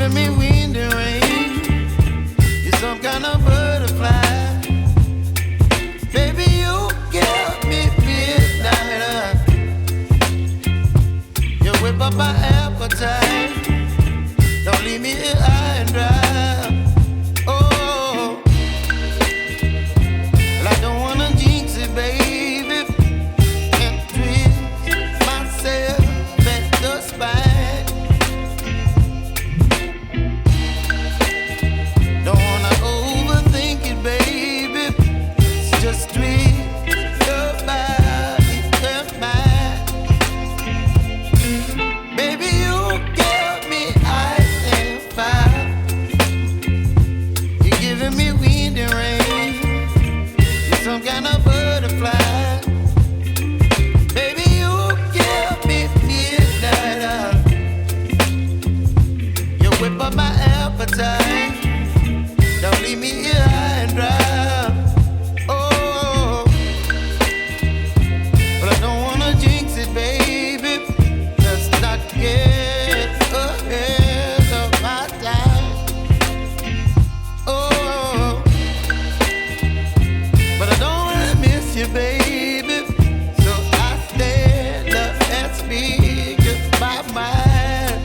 giving me wind and rain. You're some kind of butterfly. Baby, you give me midnight. You whip up my appetite. Don't leave me here high and dry. Oh, well, I don't wanna jinx it, baby, and twist myself at the spine. Don't wanna overthink it, baby. It's just twist your body and mine. Baby, you give me ice and fire. You're giving me wind and rain. You're some kind of butterfly. Baby, you give me midnight. You whip up my appetite. Don't leave me here high and dry. Oh, but I don't wanna jinx it, baby. Let's not get ahead of my time. Oh, but I don't wanna miss you, baby. So I stand up and speak my mind.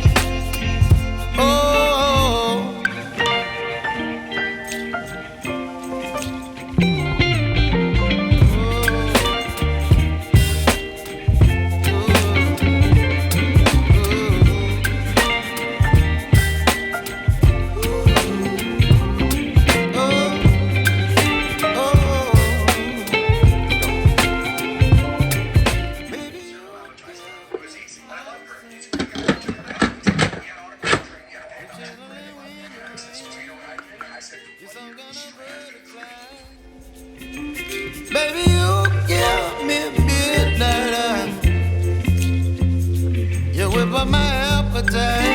Oh. Baby, you give me midnight. You whip up my appetite.